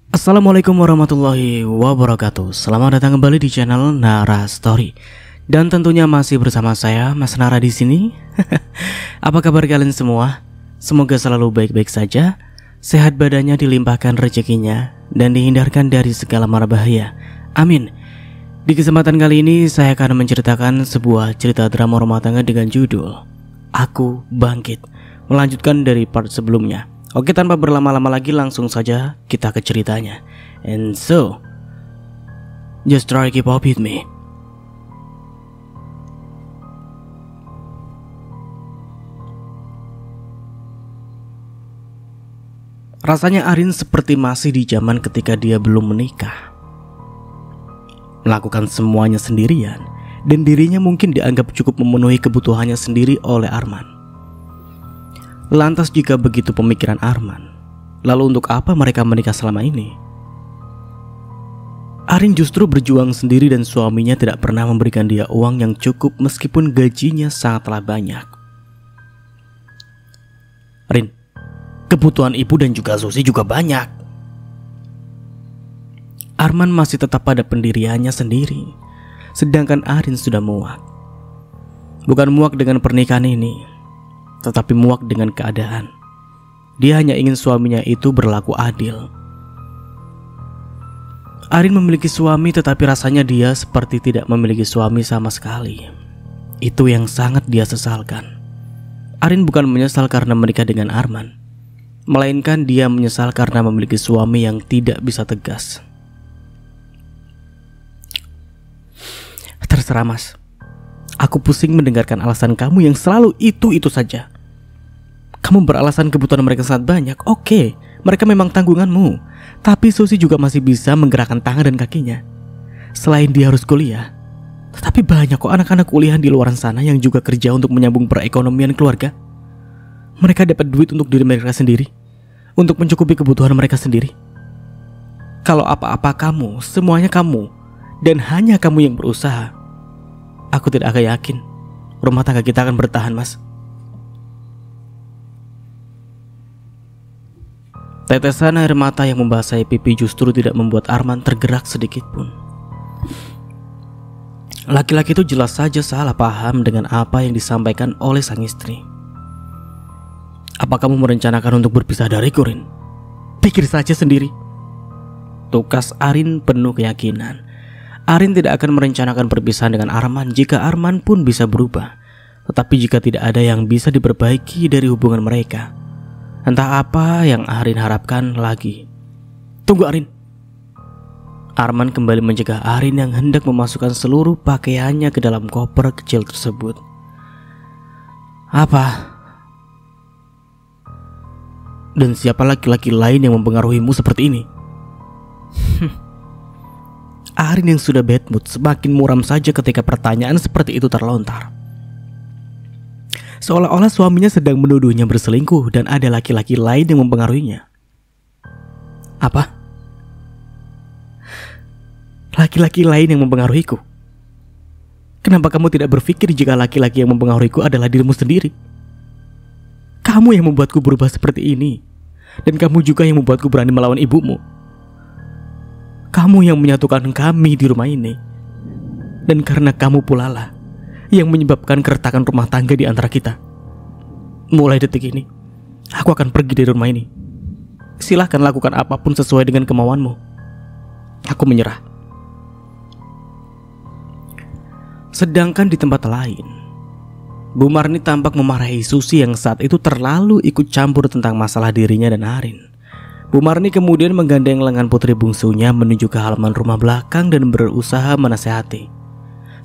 Assalamualaikum warahmatullahi wabarakatuh. Selamat datang kembali di channel Nara Story. Dan tentunya masih bersama saya, Mas Nara di sini. Apa kabar kalian semua? Semoga selalu baik-baik saja, sehat badannya, dilimpahkan rezekinya, dan dihindarkan dari segala mara bahaya. Amin. Di kesempatan kali ini saya akan menceritakan sebuah cerita drama rumah tangga dengan judul Aku Bangkit, melanjutkan dari part sebelumnya. Oke, tanpa berlama-lama lagi langsung saja kita ke ceritanya. And so, just try keep up with me. Rasanya Arin seperti masih di zaman ketika dia belum menikah. Melakukan semuanya sendirian, dan dirinya mungkin dianggap cukup memenuhi kebutuhannya sendiri oleh Arman. Lantas jika begitu pemikiran Arman, lalu untuk apa mereka menikah selama ini? Arin justru berjuang sendiri dan suaminya tidak pernah memberikan dia uang yang cukup meskipun gajinya sangatlah banyak. Rin, kebutuhan ibu dan juga Susi juga banyak. Arman masih tetap pada pendiriannya sendiri, sedangkan Arin sudah muak. Bukan muak dengan pernikahan ini, tetapi muak dengan keadaan. Dia hanya ingin suaminya itu berlaku adil. Arin memiliki suami, tetapi rasanya dia seperti tidak memiliki suami sama sekali. Itu yang sangat dia sesalkan. Arin bukan menyesal karena menikah dengan Arman, melainkan dia menyesal karena memiliki suami yang tidak bisa tegas. Terserah mas, aku pusing mendengarkan alasan kamu yang selalu itu saja. Kamu beralasan kebutuhan mereka sangat banyak. Oke, mereka memang tanggunganmu, tapi Susi juga masih bisa menggerakkan tangan dan kakinya. Selain dia harus kuliah, tetapi banyak kok anak-anak kuliah di luar sana yang juga kerja untuk menyambung perekonomian keluarga. Mereka dapat duit untuk diri mereka sendiri, untuk mencukupi kebutuhan mereka sendiri. Kalau apa-apa kamu, semuanya kamu, dan hanya kamu yang berusaha, aku tidak akan yakin rumah tangga kita akan bertahan, mas. Tetesan air mata yang membasahi pipi justru tidak membuat Arman tergerak sedikit pun. Laki-laki itu jelas saja salah paham dengan apa yang disampaikan oleh sang istri. Apa kamu merencanakan untuk berpisah dariku, Rin? Pikir saja sendiri. Tukas Arin penuh keyakinan. Arin tidak akan merencanakan perpisahan dengan Arman jika Arman pun bisa berubah. Tetapi jika tidak ada yang bisa diperbaiki dari hubungan mereka, entah apa yang Arin harapkan lagi. Tunggu, Arin. Arman kembali mencegah Arin yang hendak memasukkan seluruh pakaiannya ke dalam koper kecil tersebut. Apa? Dan siapa laki-laki lain yang mempengaruhimu seperti ini? Arin yang sudah bad mood semakin muram saja ketika pertanyaan seperti itu terlontar. Seolah-olah suaminya sedang menuduhnya berselingkuh dan ada laki-laki lain yang mempengaruhinya. Apa? Laki-laki lain yang mempengaruhiku? Kenapa kamu tidak berpikir jika laki-laki yang mempengaruhiku adalah dirimu sendiri? Kamu yang membuatku berubah seperti ini, dan kamu juga yang membuatku berani melawan ibumu. Kamu yang menyatukan kami di rumah ini, dan karena kamu pula lah yang menyebabkan keretakan rumah tangga di antara kita. Mulai detik ini, aku akan pergi dari rumah ini. Silahkan lakukan apapun sesuai dengan kemauanmu. Aku menyerah. Sedangkan di tempat lain, Bu Marni tampak memarahi Susi yang saat itu terlalu ikut campur tentang masalah dirinya dan Arin. Bu Marni kemudian menggandeng lengan putri bungsunya menuju ke halaman rumah belakang dan berusaha menasehati.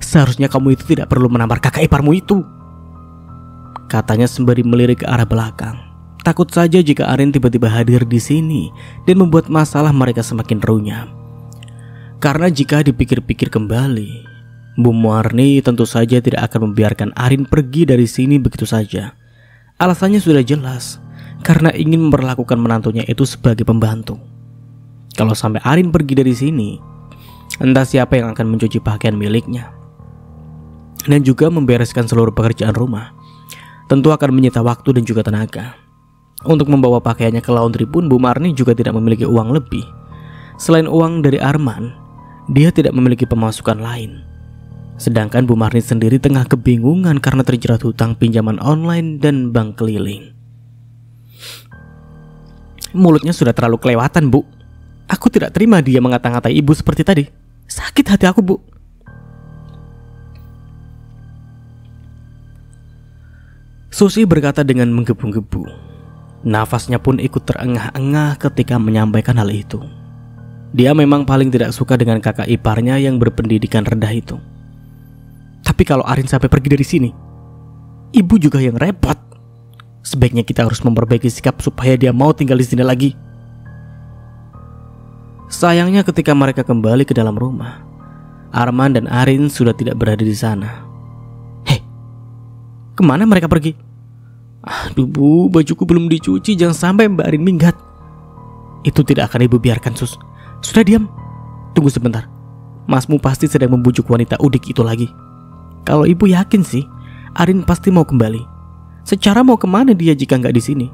Seharusnya kamu itu tidak perlu menampar kakak iparmu itu, katanya sembari melirik ke arah belakang. Takut saja jika Arin tiba-tiba hadir di sini dan membuat masalah mereka semakin runyam. Karena jika dipikir-pikir kembali, Bu Marni tentu saja tidak akan membiarkan Arin pergi dari sini begitu saja. Alasannya sudah jelas, karena ingin memperlakukan menantunya itu sebagai pembantu. Kalau sampai Arin pergi dari sini, entah siapa yang akan mencuci pakaian miliknya dan juga membereskan seluruh pekerjaan rumah. Tentu akan menyita waktu dan juga tenaga. Untuk membawa pakaiannya ke laundry pun Bu Marni juga tidak memiliki uang lebih. Selain uang dari Arman, dia tidak memiliki pemasukan lain. Sedangkan Bu Marni sendiri tengah kebingungan karena terjerat hutang pinjaman online dan bank keliling. Mulutnya sudah terlalu kelewatan, Bu. Aku tidak terima dia mengata-ngatai ibu seperti tadi. Sakit hati aku, Bu. Susi berkata dengan menggebu-gebu. Nafasnya pun ikut terengah-engah ketika menyampaikan hal itu. Dia memang paling tidak suka dengan kakak iparnya yang berpendidikan rendah itu. Tapi kalau Arin sampai pergi dari sini, ibu juga yang repot. Sebaiknya kita harus memperbaiki sikap supaya dia mau tinggal di sini lagi. Sayangnya ketika mereka kembali ke dalam rumah, Arman dan Arin sudah tidak berada di sana. Hei, kemana mereka pergi? Aduh Bu, bajuku belum dicuci, jangan sampai Mbak Arin minggat. Itu tidak akan ibu biarkan, Sus. Sudah diam. Tunggu sebentar. Masmu pasti sedang membujuk wanita udik itu lagi. Kalau ibu yakin sih, Arin pasti mau kembali. Secara mau kemana dia jika nggak di sini?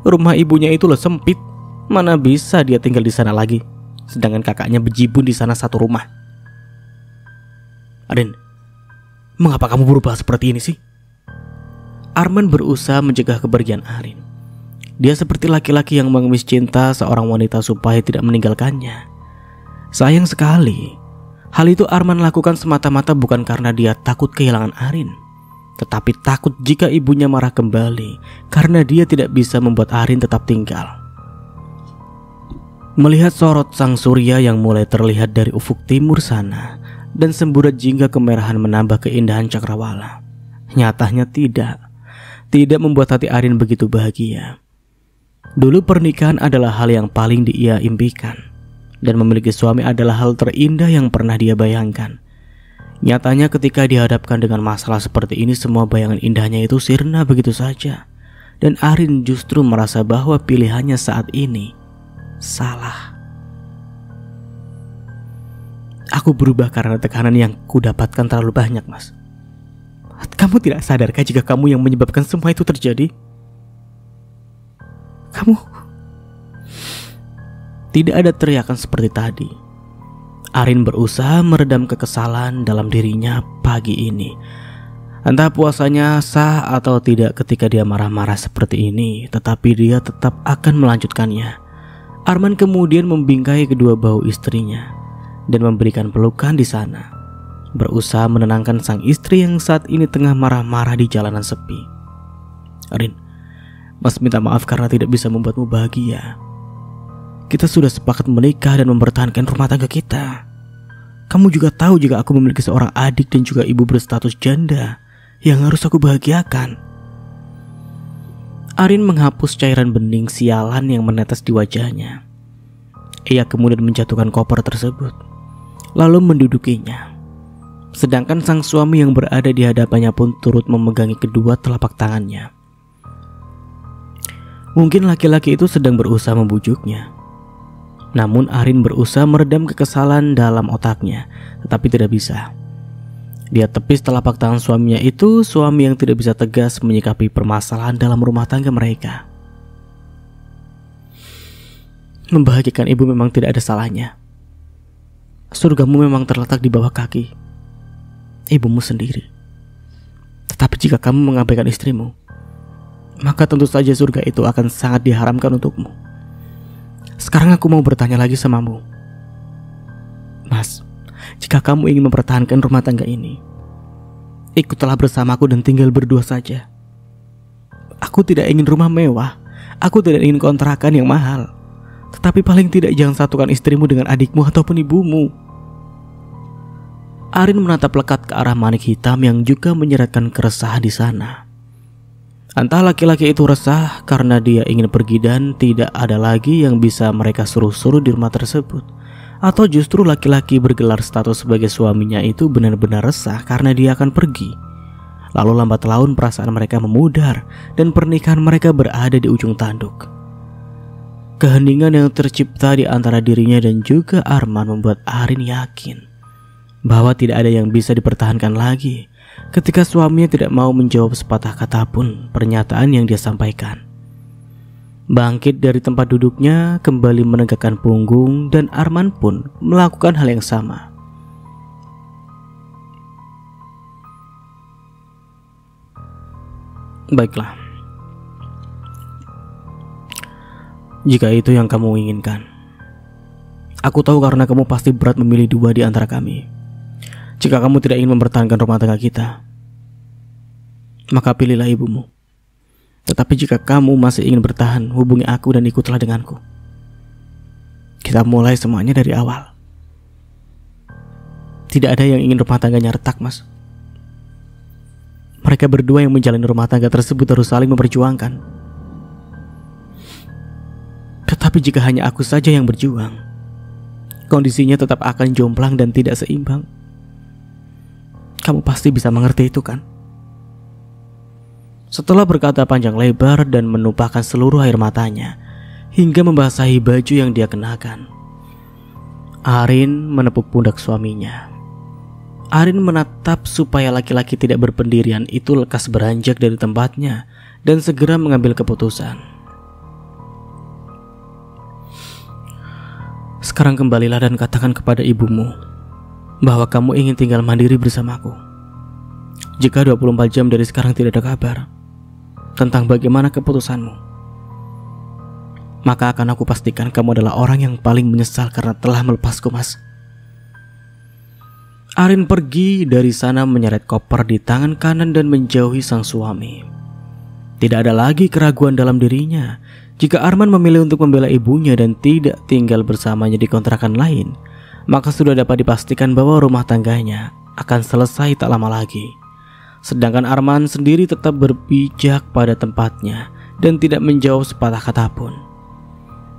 Rumah ibunya itu loh sempit. Mana bisa dia tinggal di sana lagi? Sedangkan kakaknya bejibun di sana satu rumah. Arin, mengapa kamu berubah seperti ini sih? Arman berusaha mencegah kepergian Arin. Dia seperti laki-laki yang mengemis cinta seorang wanita supaya tidak meninggalkannya. Sayang sekali, hal itu Arman lakukan semata-mata bukan karena dia takut kehilangan Arin, tetapi takut jika ibunya marah kembali karena dia tidak bisa membuat Arin tetap tinggal. Melihat sorot sang surya yang mulai terlihat dari ufuk timur sana dan semburat jingga kemerahan menambah keindahan cakrawala, nyatanya tidak membuat hati Arin begitu bahagia. Dulu pernikahan adalah hal yang paling dia impikan, dan memiliki suami adalah hal terindah yang pernah dia bayangkan. Nyatanya ketika dihadapkan dengan masalah seperti ini, semua bayangan indahnya itu sirna begitu saja. Dan Arin justru merasa bahwa pilihannya saat ini salah. Aku berubah karena tekanan yang kudapatkan terlalu banyak, Mas. Kamu tidak sadarkah jika kamu yang menyebabkan semua itu terjadi? Kamu... Tidak ada teriakan seperti tadi. Arin berusaha meredam kekesalan dalam dirinya pagi ini. Entah puasanya sah atau tidak ketika dia marah-marah seperti ini, tetapi dia tetap akan melanjutkannya. Arman kemudian membingkai kedua bahu istrinya dan memberikan pelukan di sana, berusaha menenangkan sang istri yang saat ini tengah marah-marah di jalanan sepi. Arin, Mas minta maaf karena tidak bisa membuatmu bahagia. Kita sudah sepakat menikah dan mempertahankan rumah tangga kita. Kamu juga tahu jika aku memiliki seorang adik dan juga ibu berstatus janda yang harus aku bahagiakan. Arin menghapus cairan bening sialan yang menetes di wajahnya. Ia kemudian menjatuhkan koper tersebut, lalu mendudukinya. Sedangkan sang suami yang berada di hadapannya pun turut memegangi kedua telapak tangannya. Mungkin laki-laki itu sedang berusaha membujuknya. Namun Arin berusaha meredam kekesalan dalam otaknya, tetapi tidak bisa. Dia tepis telapak tangan suaminya itu, suami yang tidak bisa tegas menyikapi permasalahan dalam rumah tangga mereka. Membahagiakan ibu memang tidak ada salahnya. Surgamu memang terletak di bawah kaki ibumu sendiri. Tetapi jika kamu mengabaikan istrimu, maka tentu saja surga itu akan sangat diharamkan untukmu. Sekarang aku mau bertanya lagi samamu, Mas. Jika kamu ingin mempertahankan rumah tangga ini, ikutlah bersamaku dan tinggal berdua saja. Aku tidak ingin rumah mewah, aku tidak ingin kontrakan yang mahal, tetapi paling tidak jangan satukan istrimu dengan adikmu ataupun ibumu. Arin menatap lekat ke arah manik hitam yang juga menyeratkan keresahan di sana. Entah laki-laki itu resah karena dia ingin pergi dan tidak ada lagi yang bisa mereka suruh-suruh di rumah tersebut, atau justru laki-laki bergelar status sebagai suaminya itu benar-benar resah karena dia akan pergi. Lalu lambat laun perasaan mereka memudar dan pernikahan mereka berada di ujung tanduk. Keheningan yang tercipta di antara dirinya dan juga Arman membuat Arin yakin bahwa tidak ada yang bisa dipertahankan lagi ketika suaminya tidak mau menjawab sepatah kata pun pernyataan yang dia sampaikan. bangkit dari tempat duduknya, kembali menegakkan punggung, dan Arman pun melakukan hal yang sama. Baiklah, jika itu yang kamu inginkan. Aku tahu karena kamu pasti berat memilih dua di antara kami. Jika kamu tidak ingin mempertahankan rumah tangga kita, maka pilihlah ibumu. Tetapi jika kamu masih ingin bertahan, hubungi aku dan ikutlah denganku. Kita mulai semuanya dari awal. Tidak ada yang ingin rumah tangganya retak, Mas. Mereka berdua yang menjalani rumah tangga tersebut harus saling memperjuangkan. Tetapi jika hanya aku saja yang berjuang, kondisinya tetap akan jomplang dan tidak seimbang. Kamu pasti bisa mengerti itu, kan? Setelah berkata panjang lebar dan menumpahkan seluruh air matanya hingga membasahi baju yang dia kenakan, Arin menepuk pundak suaminya. Arin menatap supaya laki-laki tidak berpendirian itu lekas beranjak dari tempatnya dan segera mengambil keputusan. Sekarang kembalilah dan katakan kepada ibumu bahwa kamu ingin tinggal mandiri bersamaku. Jika 24 jam dari sekarang tidak ada kabar tentang bagaimana keputusanmu, maka akan aku pastikan kamu adalah orang yang paling menyesal karena telah melepasku, Mas. Arin pergi dari sana menyeret koper di tangan kanan dan menjauhi sang suami. Tidak ada lagi keraguan dalam dirinya. Jika Arman memilih untuk membela ibunya dan tidak tinggal bersamanya di kontrakan lain, maka sudah dapat dipastikan bahwa rumah tangganya akan selesai tak lama lagi. Sedangkan Arman sendiri tetap berpijak pada tempatnya dan tidak menjawab sepatah kata pun.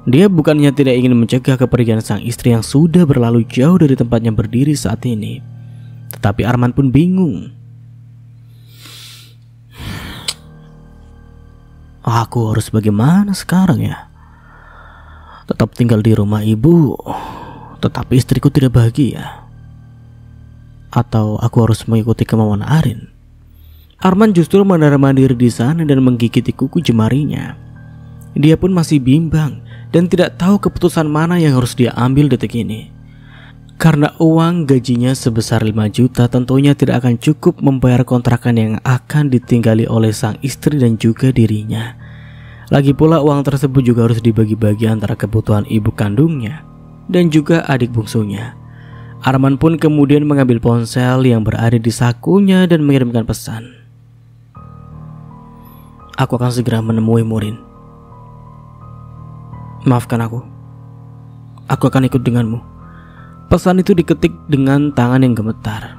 Dia bukannya tidak ingin mencegah kepergian sang istri yang sudah berlalu jauh dari tempatnya berdiri saat ini, tetapi Arman pun bingung. Aku harus bagaimana sekarang ya? Tetap tinggal di rumah ibu, tetapi istriku tidak bahagia. Atau aku harus mengikuti kemauan Arin? Arman justru menerima diri di sana dan menggigiti kuku jemarinya. Dia pun masih bimbang dan tidak tahu keputusan mana yang harus dia ambil detik ini. Karena uang gajinya sebesar 5 juta tentunya tidak akan cukup membayar kontrakan yang akan ditinggali oleh sang istri dan juga dirinya. Lagi pula uang tersebut juga harus dibagi-bagi antara kebutuhan ibu kandungnya dan juga adik bungsunya. Arman pun kemudian mengambil ponsel yang berada di sakunya dan mengirimkan pesan. Aku akan segera menemui Murin. Maafkan aku. Aku akan ikut denganmu. Pesan itu diketik dengan tangan yang gemetar.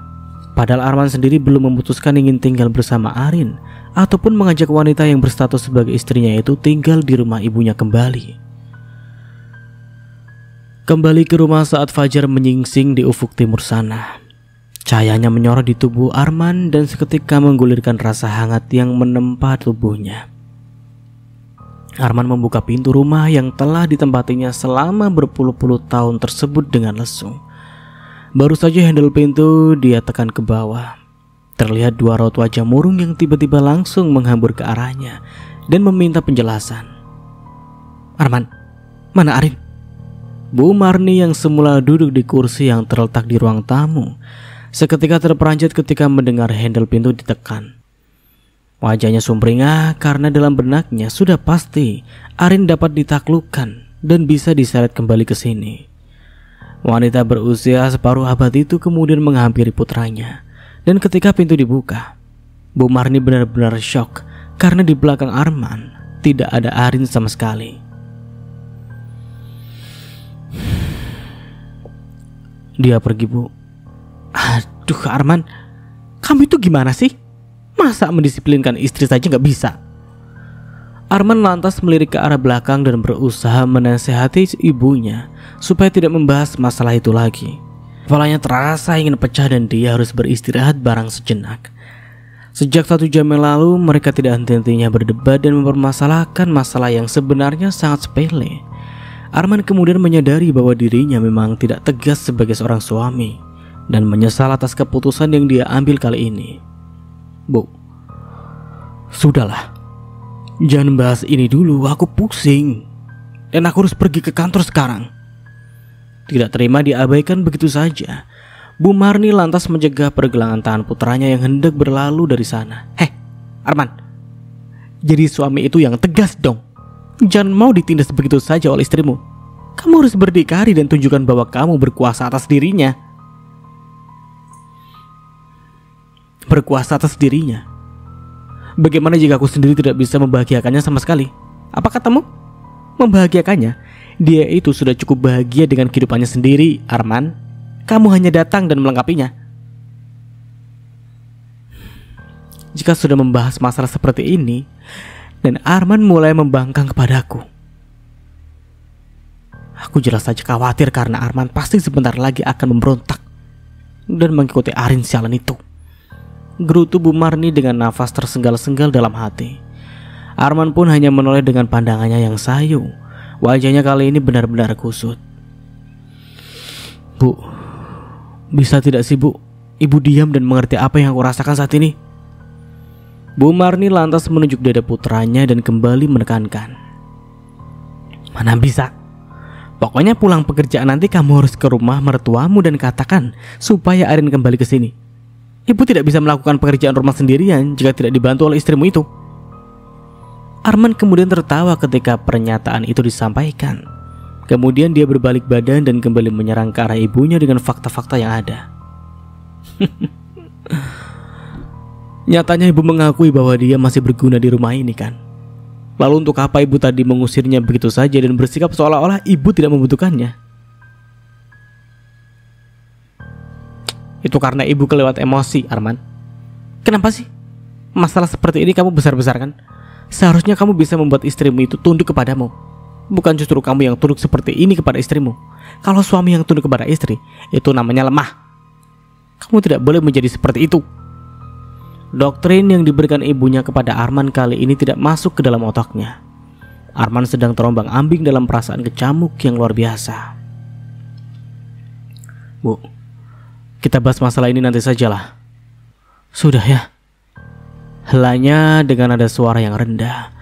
Padahal Arman sendiri belum memutuskan ingin tinggal bersama Arin ataupun mengajak wanita yang berstatus sebagai istrinya itu tinggal di rumah ibunya kembali. Kembali ke rumah saat fajar menyingsing di ufuk timur sana. Cahayanya menyorot di tubuh Arman dan seketika menggulirkan rasa hangat yang menempa tubuhnya. Arman membuka pintu rumah yang telah ditempatinya selama berpuluh-puluh tahun tersebut dengan lesu. Baru saja handle pintu dia tekan ke bawah. Terlihat dua raut wajah murung yang tiba-tiba langsung menghambur ke arahnya dan meminta penjelasan. Arman, mana Arin? Bu Marni yang semula duduk di kursi yang terletak di ruang tamu seketika terperanjat ketika mendengar handle pintu ditekan. Wajahnya sumringah karena dalam benaknya sudah pasti Arin dapat ditaklukkan dan bisa diseret kembali ke sini. Wanita berusia separuh abad itu kemudian menghampiri putranya, dan ketika pintu dibuka, Bu Marni benar-benar shock karena di belakang Arman tidak ada Arin sama sekali. Dia pergi, Bu. Aduh Arman, kamu itu gimana sih? Masa mendisiplinkan istri saja gak bisa? Arman lantas melirik ke arah belakang dan berusaha menasehati ibunya supaya tidak membahas masalah itu lagi. Kepalanya terasa ingin pecah dan dia harus beristirahat barang sejenak. Sejak 1 jam yang lalu mereka tidak henti-hentinya berdebat dan mempermasalahkan masalah yang sebenarnya sangat sepele. Arman kemudian menyadari bahwa dirinya memang tidak tegas sebagai seorang suami dan menyesal atas keputusan yang dia ambil kali ini. Bu, sudahlah. Jangan bahas ini dulu, aku pusing. Dan aku harus pergi ke kantor sekarang. Tidak terima diabaikan begitu saja, Bu Marni lantas mencegah pergelangan tangan putranya yang hendak berlalu dari sana. Arman, jadi suami itu yang tegas dong. Jangan mau ditindas begitu saja oleh istrimu. Kamu harus berdikari dan tunjukkan bahwa kamu berkuasa atas dirinya. Berkuasa atas dirinya. Bagaimana jika aku sendiri tidak bisa membahagiakannya sama sekali? Apa katamu? Membahagiakannya? Dia itu sudah cukup bahagia dengan kehidupannya sendiri, Arman. Kamu hanya datang dan melengkapinya. Jika sudah membahas masalah seperti ini, dan Arman mulai membangkang kepadaku, aku jelas saja khawatir karena Arman pasti sebentar lagi akan memberontak dan mengikuti Arin sialan itu. Gerutu Bu Marni dengan nafas tersengal-sengal dalam hati. Arman pun hanya menoleh dengan pandangannya yang sayu. Wajahnya kali ini benar-benar kusut. Bu, bisa tidak sih Bu, Ibu diam dan mengerti apa yang aku rasakan saat ini? Bu Marni lantas menunjuk dada putranya dan kembali menekankan. Mana bisa? Pokoknya pulang pekerjaan nanti kamu harus ke rumah mertuamu dan katakan supaya Arin kembali ke sini. Ibu tidak bisa melakukan pekerjaan rumah sendirian jika tidak dibantu oleh istrimu itu. Arman kemudian tertawa ketika pernyataan itu disampaikan. Kemudian dia berbalik badan dan kembali menyerang ke arah ibunya dengan fakta-fakta yang ada. Nyatanya ibu mengakui bahwa dia masih berguna di rumah ini kan. Lalu untuk apa ibu tadi mengusirnya begitu saja dan bersikap seolah-olah ibu tidak membutuhkannya? Itu karena ibu kelewat emosi, Arman. Kenapa sih? Masalah seperti ini kamu besar-besarkan. Seharusnya kamu bisa membuat istrimu itu tunduk kepadamu. Bukan justru kamu yang tunduk seperti ini kepada istrimu. Kalau suami yang tunduk kepada istri, itu namanya lemah. Kamu tidak boleh menjadi seperti itu. Doktrin yang diberikan ibunya kepada Arman kali ini tidak masuk ke dalam otaknya. Arman sedang terombang-ambing dalam perasaan kecamuk yang luar biasa. Bu, kita bahas masalah ini nanti sajalah. Sudah ya. Helanya dengan nada suara yang rendah.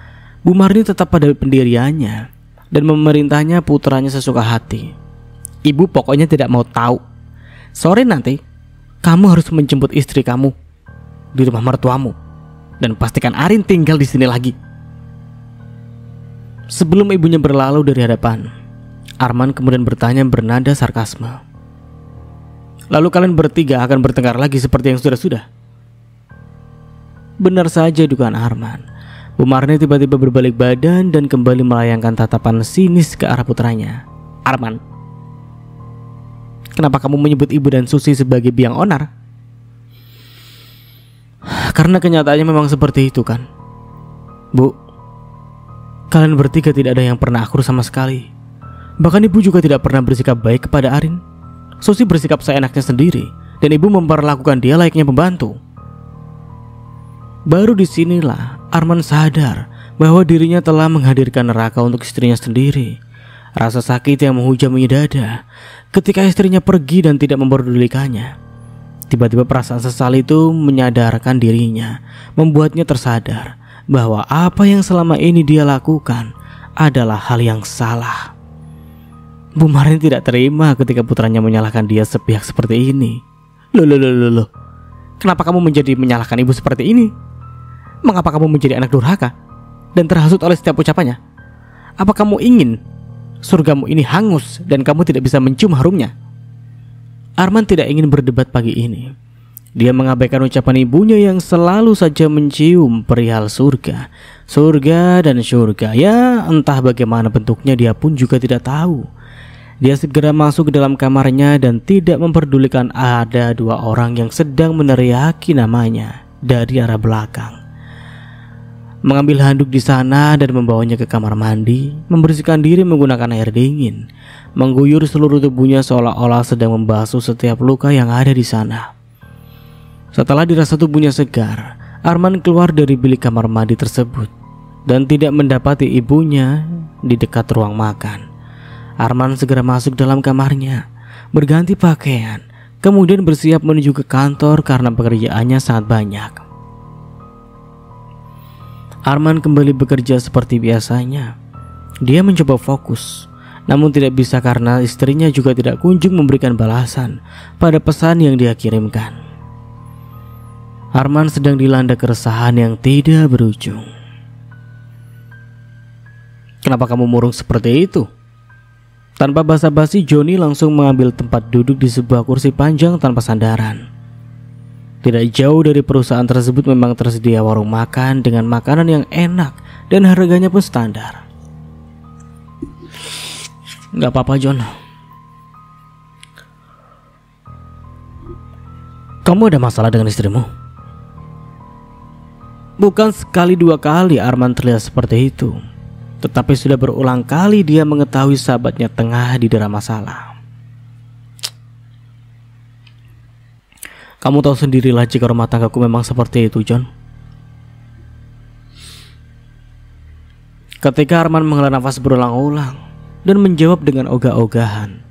Bu Marni tetap pada pendiriannya dan memerintahnya putranya sesuka hati. Ibu pokoknya tidak mau tahu. Sore nanti kamu harus menjemput istri kamu di rumah mertuamu dan pastikan Arin tinggal di sini lagi. Sebelum ibunya berlalu dari hadapan, Arman kemudian bertanya bernada sarkasme. Lalu kalian bertiga akan bertengkar lagi seperti yang sudah-sudah? Benar saja dugaan Arman. Bu Marni tiba-tiba berbalik badan dan kembali melayangkan tatapan sinis ke arah putranya. Arman, kenapa kamu menyebut ibu dan Susi sebagai biang onar? Karena kenyataannya memang seperti itu kan. Bu, kalian bertiga tidak ada yang pernah akur sama sekali. Bahkan ibu juga tidak pernah bersikap baik kepada Arin. Susi bersikap seenaknya sendiri dan ibu memperlakukan dia layaknya pembantu. Baru disinilah Arman sadar bahwa dirinya telah menghadirkan neraka untuk istrinya sendiri. Rasa sakit yang menghujami dada ketika istrinya pergi dan tidak memperdulikannya. Tiba-tiba perasaan sesal itu menyadarkan dirinya, membuatnya tersadar bahwa apa yang selama ini dia lakukan adalah hal yang salah. Bu Marni tidak terima ketika putranya menyalahkan dia sepihak seperti ini. Loh. Kenapa kamu menjadi menyalahkan ibu seperti ini? Mengapa kamu menjadi anak durhaka dan terhasut oleh setiap ucapannya? Apa kamu ingin surgamu ini hangus dan kamu tidak bisa mencium harumnya? Arman tidak ingin berdebat pagi ini. Dia mengabaikan ucapan ibunya yang selalu saja mencium perihal surga. Surga dan surga, ya entah bagaimana bentuknya dia pun juga tidak tahu. Dia segera masuk ke dalam kamarnya dan tidak memperdulikan ada dua orang yang sedang meneriaki namanya dari arah belakang. Mengambil handuk di sana dan membawanya ke kamar mandi, membersihkan diri menggunakan air dingin, mengguyur seluruh tubuhnya seolah-olah sedang membasuh setiap luka yang ada di sana. Setelah dirasa tubuhnya segar, Arman keluar dari bilik kamar mandi tersebut dan tidak mendapati ibunya di dekat ruang makan. Arman segera masuk dalam kamarnya, berganti pakaian, kemudian bersiap menuju ke kantor karena pekerjaannya sangat banyak. Arman kembali bekerja seperti biasanya. Dia mencoba fokus, namun tidak bisa karena istrinya juga tidak kunjung memberikan balasan pada pesan yang dia kirimkan. Arman sedang dilanda keresahan yang tidak berujung. "Kenapa kamu murung seperti itu?" Tanpa basa-basi, Joni langsung mengambil tempat duduk di sebuah kursi panjang tanpa sandaran. Tidak jauh dari perusahaan tersebut memang tersedia warung makan dengan makanan yang enak dan harganya pun standar. "Gak apa-apa, John. Kamu ada masalah dengan istrimu?" Bukan sekali dua kali Arman terlihat seperti itu, tetapi sudah berulang kali dia mengetahui sahabatnya tengah didera masalah. "Kamu tahu sendirilah jika rumah tanggaku memang seperti itu, John." Ketika Arman menghela nafas berulang-ulang dan menjawab dengan ogah-ogahan,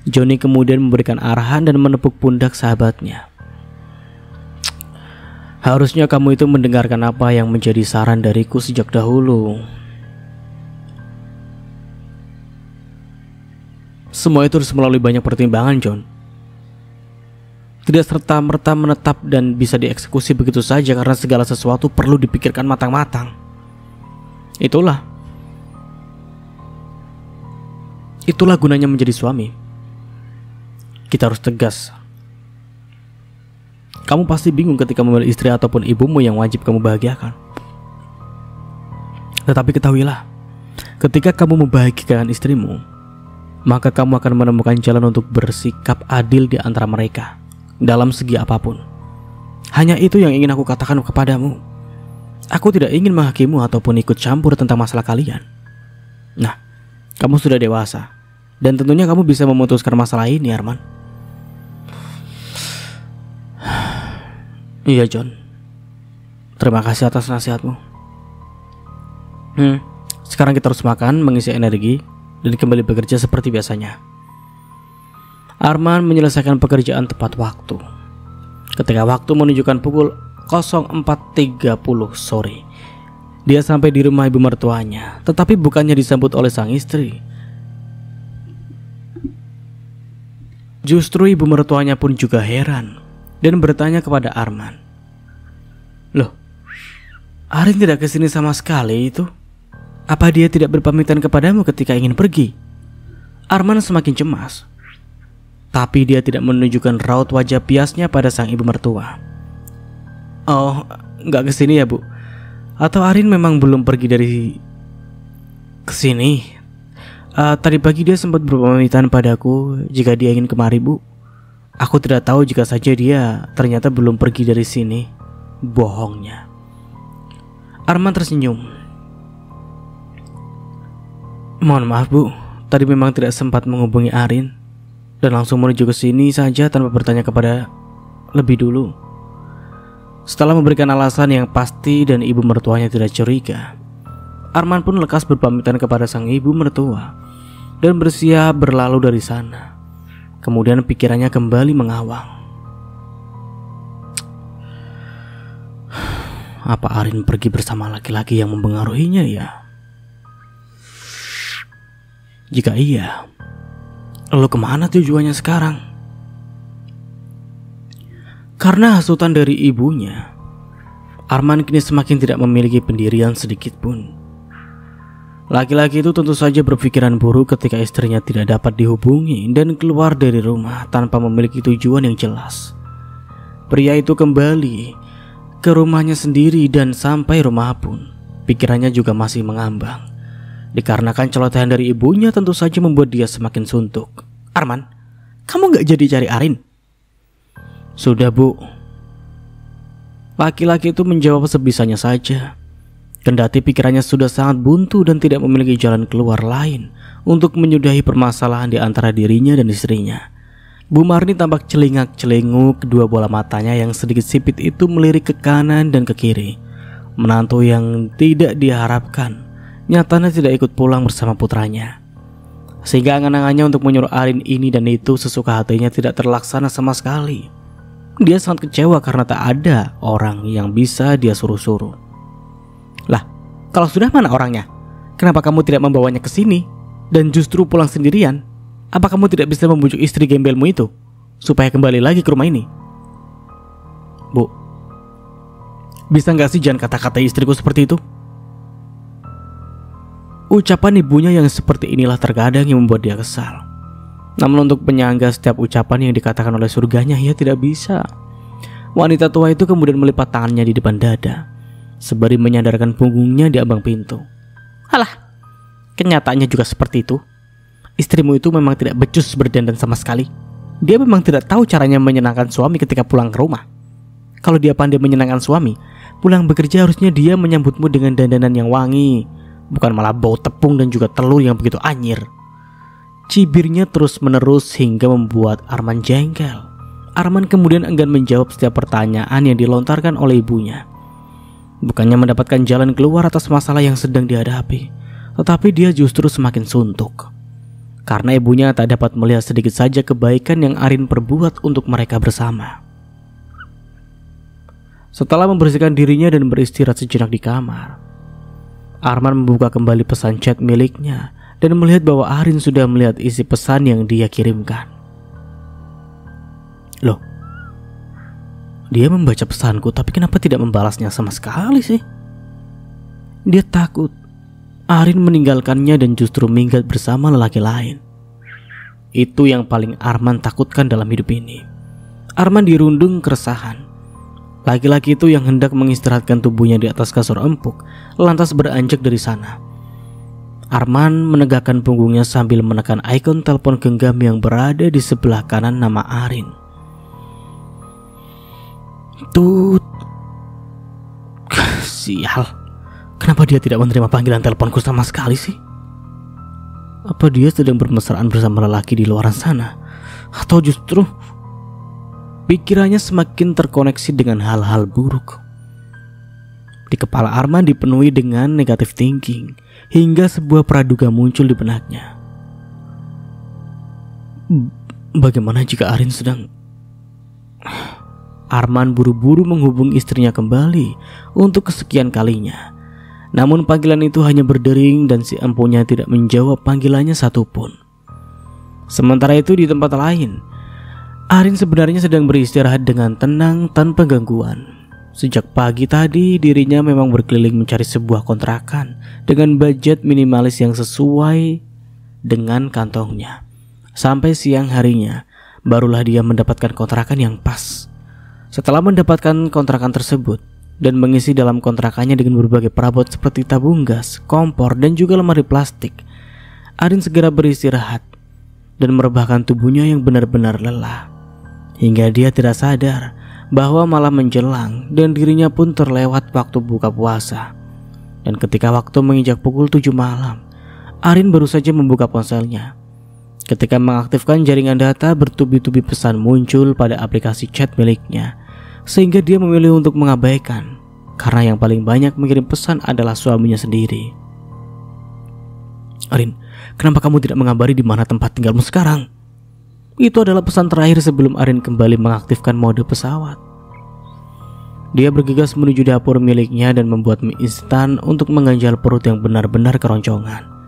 Joni kemudian memberikan arahan dan menepuk pundak sahabatnya. "Harusnya kamu itu mendengarkan apa yang menjadi saran dariku sejak dahulu. Semua itu harus melalui banyak pertimbangan, John. Tidak serta-merta menetap dan bisa dieksekusi begitu saja karena segala sesuatu perlu dipikirkan matang-matang. Itulah gunanya menjadi suami. Kita harus tegas. Kamu pasti bingung ketika memilih istri ataupun ibumu yang wajib kamu bahagiakan. Tetapi ketahuilah, ketika kamu membahagiakan istrimu, maka kamu akan menemukan jalan untuk bersikap adil di antara mereka dalam segi apapun. Hanya itu yang ingin aku katakan kepadamu. Aku tidak ingin menghakimu ataupun ikut campur tentang masalah kalian. Nah, kamu sudah dewasa dan tentunya kamu bisa memutuskan masalah ini, Arman." "Iya, John. Terima kasih atas nasihatmu. Sekarang kita harus makan, mengisi energi, dan kembali bekerja seperti biasanya." Arman menyelesaikan pekerjaan tepat waktu. Ketika waktu menunjukkan pukul 04.30 sore, dia sampai di rumah ibu mertuanya, tetapi bukannya disambut oleh sang istri. Justru ibu mertuanya pun juga heran dan bertanya kepada Arman, "Loh, Arin tidak kesini sama sekali itu? Apa dia tidak berpamitan kepadamu ketika ingin pergi?" Arman semakin cemas, tapi dia tidak menunjukkan raut wajah biasnya pada sang ibu mertua. "Oh, nggak kesini ya, Bu? Atau Arin memang belum pergi dari kesini? Tadi pagi dia sempat berpamitan padaku jika dia ingin kemari, Bu. Aku tidak tahu jika saja dia ternyata belum pergi dari sini." Bohongnya. Arman tersenyum. "Mohon maaf, Bu. Tadi memang tidak sempat menghubungi Arin dan langsung menuju ke sini saja tanpa bertanya kepada lebih dulu." Setelah memberikan alasan yang pasti dan ibu mertuanya tidak curiga, Arman pun lekas berpamitan kepada sang ibu mertua dan bersiap berlalu dari sana. Kemudian pikirannya kembali mengawang. Apa Arin pergi bersama laki-laki yang mempengaruhinya ya? Jika iya, lalu kemana tujuannya sekarang? Karena hasutan dari ibunya, Arman kini semakin tidak memiliki pendirian sedikit pun. Laki-laki itu tentu saja berpikiran buruk ketika istrinya tidak dapat dihubungi dan keluar dari rumah tanpa memiliki tujuan yang jelas. Pria itu kembali ke rumahnya sendiri dan sampai rumah pun pikirannya juga masih mengambang. Dikarenakan celotehan dari ibunya tentu saja membuat dia semakin suntuk. "Arman, kamu gak jadi cari Arin?" "Sudah, Bu." Laki-laki itu menjawab sebisanya saja. Kendati pikirannya sudah sangat buntu dan tidak memiliki jalan keluar lain untuk menyudahi permasalahan di antara dirinya dan istrinya. Bu Marni tampak celingak-celinguk, kedua bola matanya yang sedikit sipit itu melirik ke kanan dan ke kiri. Menantu yang tidak diharapkan nyatanya tidak ikut pulang bersama putranya, sehingga angan-angannya untuk menyuruh Arin ini dan itu sesuka hatinya tidak terlaksana sama sekali. Dia sangat kecewa karena tak ada orang yang bisa dia suruh-suruh. Lah, kalau sudah mana orangnya? Kenapa kamu tidak membawanya ke sini dan justru pulang sendirian? Apa kamu tidak bisa membujuk istri gembelmu itu supaya kembali lagi ke rumah ini? Bu, bisa nggak sih jangan kata-kata istriku seperti itu? Ucapan ibunya yang seperti inilah terkadang yang membuat dia kesal. Namun untuk penyangga setiap ucapan yang dikatakan oleh surganya, ia tidak bisa. Wanita tua itu kemudian melipat tangannya di depan dada, sembari menyandarkan punggungnya di ambang pintu. Alah, kenyataannya juga seperti itu. Istrimu itu memang tidak becus berdandan sama sekali. Dia memang tidak tahu caranya menyenangkan suami ketika pulang ke rumah. Kalau dia pandai menyenangkan suami, pulang bekerja harusnya dia menyambutmu dengan dandanan yang wangi, bukan malah bau tepung dan juga telur yang begitu anyir. Cibirnya terus menerus hingga membuat Arman jengkel. Arman kemudian enggan menjawab setiap pertanyaan yang dilontarkan oleh ibunya. Bukannya mendapatkan jalan keluar atas masalah yang sedang dihadapi, tetapi dia justru semakin suntuk. Karena ibunya tak dapat melihat sedikit saja kebaikan yang Arin perbuat untuk mereka bersama. Setelah membersihkan dirinya dan beristirahat sejenak di kamar, Arman membuka kembali pesan chat miliknya dan melihat bahwa Arin sudah melihat isi pesan yang dia kirimkan. Loh, dia membaca pesanku tapi kenapa tidak membalasnya sama sekali sih? Dia takut Arin meninggalkannya dan justru minggat bersama lelaki lain. Itu yang paling Arman takutkan dalam hidup ini. Arman dirundung keresahan. Laki-laki itu yang hendak mengistirahatkan tubuhnya di atas kasur empuk lantas beranjak dari sana. Arman menegakkan punggungnya sambil menekan ikon telepon genggam yang berada di sebelah kanan nama Arin. Tut. Sial. Kenapa dia tidak menerima panggilan teleponku sama sekali sih? Apa dia sedang bermesraan bersama lelaki di luar sana? Atau justru pikirannya semakin terkoneksi dengan hal-hal buruk? Di kepala Arman dipenuhi dengan negative thinking hingga sebuah praduga muncul di benaknya. Bagaimana jika Arin sedang... Arman buru-buru menghubungi istrinya kembali untuk kesekian kalinya. Namun panggilan itu hanya berdering dan si empunya tidak menjawab panggilannya satupun. Sementara itu di tempat lain, Arin sebenarnya sedang beristirahat dengan tenang tanpa gangguan. Sejak pagi tadi dirinya memang berkeliling mencari sebuah kontrakan dengan budget minimalis yang sesuai dengan kantongnya. Sampai siang harinya barulah dia mendapatkan kontrakan yang pas. Setelah mendapatkan kontrakan tersebut dan mengisi dalam kontrakannya dengan berbagai perabot seperti tabung gas, kompor, dan juga lemari plastik, Arin segera beristirahat dan merebahkan tubuhnya yang benar-benar lelah. Hingga dia tidak sadar bahwa malam menjelang dan dirinya pun terlewat waktu buka puasa. Dan ketika waktu menginjak pukul 7 malam, Arin baru saja membuka ponselnya. Ketika mengaktifkan jaringan data, bertubi-tubi pesan muncul pada aplikasi chat miliknya, sehingga dia memilih untuk mengabaikan, karena yang paling banyak mengirim pesan adalah suaminya sendiri. Arin, kenapa kamu tidak mengabari di mana tempat tinggalmu sekarang? Itu adalah pesan terakhir sebelum Arin kembali mengaktifkan mode pesawat. Dia bergegas menuju dapur miliknya dan membuat mie instan untuk mengganjal perut yang benar-benar keroncongan.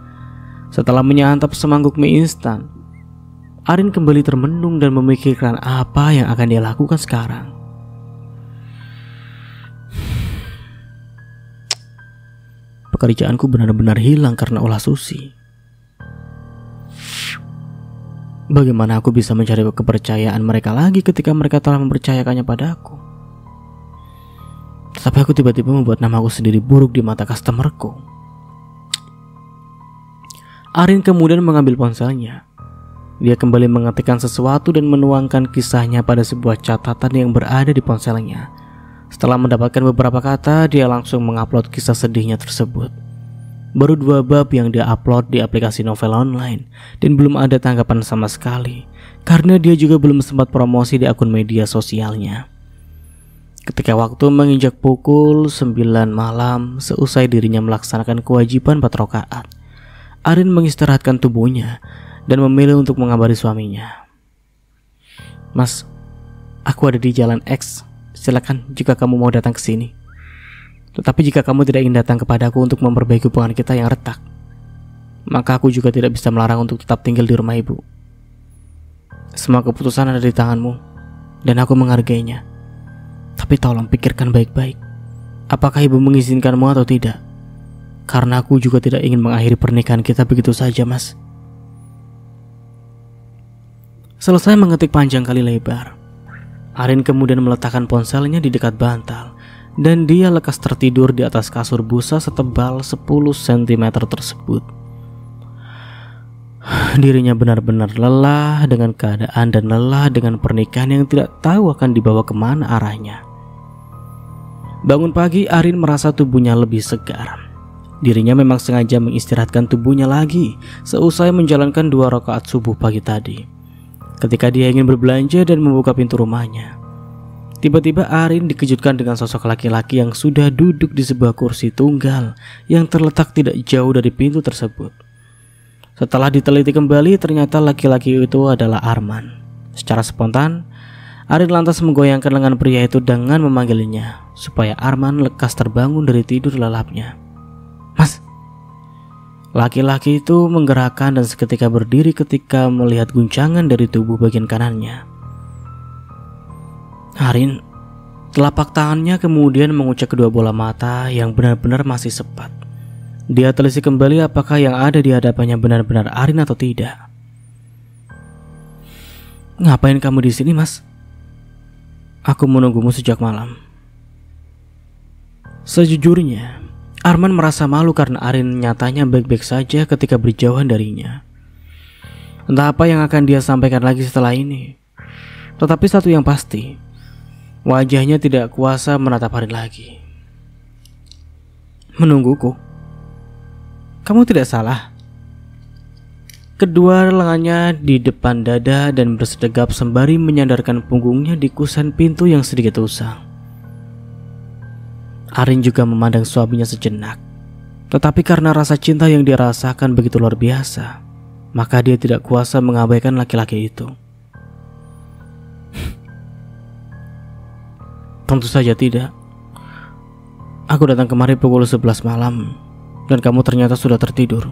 Setelah menyantap semangkuk mie instan, Arin kembali termenung dan memikirkan apa yang akan dia lakukan sekarang. Pekerjaanku benar-benar hilang karena ulah Susi. Bagaimana aku bisa mencari kepercayaan mereka lagi ketika mereka telah mempercayakannya padaku? Tetapi aku tiba-tiba membuat namaku sendiri buruk di mata customerku. Arin kemudian mengambil ponselnya. Dia kembali mengetikkan sesuatu dan menuangkan kisahnya pada sebuah catatan yang berada di ponselnya. Setelah mendapatkan beberapa kata, dia langsung mengupload kisah sedihnya tersebut. Baru 2 bab yang dia upload di aplikasi novel online dan belum ada tanggapan sama sekali, karena dia juga belum sempat promosi di akun media sosialnya. Ketika waktu menginjak pukul 9 malam, seusai dirinya melaksanakan kewajiban 4 rakaat, Arin mengistirahatkan tubuhnya dan memilih untuk mengabari suaminya. Mas, aku ada di Jalan X. Silakan jika kamu mau datang ke sini. Tetapi jika kamu tidak ingin datang kepadaku untuk memperbaiki hubungan kita yang retak, maka aku juga tidak bisa melarang untuk tetap tinggal di rumah ibu. Semua keputusan ada di tanganmu, dan aku menghargainya. Tapi tolong pikirkan baik-baik, apakah ibu mengizinkanmu atau tidak? Karena aku juga tidak ingin mengakhiri pernikahan kita begitu saja, Mas. Selesai mengetik panjang kali lebar, Arin kemudian meletakkan ponselnya di dekat bantal, dan dia lekas tertidur di atas kasur busa setebal 10 cm tersebut. Dirinya benar-benar lelah dengan keadaan dan lelah dengan pernikahan yang tidak tahu akan dibawa kemana arahnya. Bangun pagi, Arin merasa tubuhnya lebih segar. Dirinya memang sengaja mengistirahatkan tubuhnya lagi seusai menjalankan 2 rakaat subuh pagi tadi. Ketika dia ingin berbelanja dan membuka pintu rumahnya, tiba-tiba Arin dikejutkan dengan sosok laki-laki yang sudah duduk di sebuah kursi tunggal yang terletak tidak jauh dari pintu tersebut. Setelah diteliti kembali, ternyata laki-laki itu adalah Arman. Secara spontan, Arin lantas menggoyangkan lengan pria itu dengan memanggilnya supaya Arman lekas terbangun dari tidur lelapnya. "Mas!" Laki-laki itu menggerakkan dan seketika berdiri ketika melihat guncangan dari tubuh bagian kanannya. Arin, telapak tangannya kemudian mengucek kedua bola mata yang benar-benar masih sepat. Dia telisik kembali apakah yang ada di hadapannya benar-benar Arin atau tidak. "Ngapain kamu di sini, Mas? Aku menunggumu sejak malam." Sejujurnya, Arman merasa malu karena Arin nyatanya baik-baik saja ketika berjauhan darinya. Entah apa yang akan dia sampaikan lagi setelah ini. Tetapi satu yang pasti, wajahnya tidak kuasa menatap Arin lagi. "Menungguku? Kamu tidak salah." Kedua lengannya di depan dada dan bersedegap sembari menyandarkan punggungnya di kusen pintu yang sedikit usang. Arin juga memandang suaminya sejenak. Tetapi karena rasa cinta yang dia rasakan begitu luar biasa, maka dia tidak kuasa mengabaikan laki-laki itu. "Tentu saja tidak. Aku datang kemari pukul 11 malam dan kamu ternyata sudah tertidur.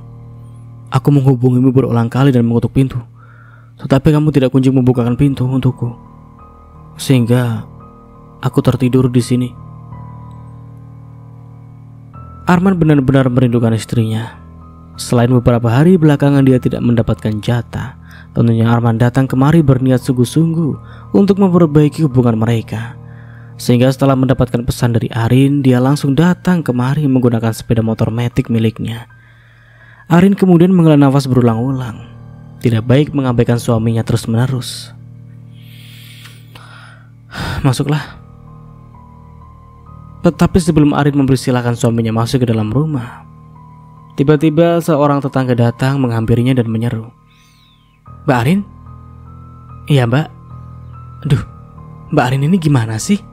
Aku menghubungimu berulang kali dan mengetuk pintu, tetapi kamu tidak kunjung membukakan pintu untukku. Sehingga aku tertidur di sini." Arman benar-benar merindukan istrinya. Selain beberapa hari belakangan dia tidak mendapatkan jatah, tentunya Arman datang kemari berniat sungguh-sungguh untuk memperbaiki hubungan mereka. Sehingga setelah mendapatkan pesan dari Arin, dia langsung datang kemari menggunakan sepeda motor matic miliknya. Arin kemudian menghela nafas berulang-ulang. Tidak baik mengabaikan suaminya terus-menerus. "Masuklah." Tetapi sebelum Arin mempersilahkan suaminya masuk ke dalam rumah, tiba-tiba seorang tetangga datang menghampirinya dan menyeru, "Mbak Arin?" "Iya, Mbak." "Aduh, Mbak Arin ini gimana sih?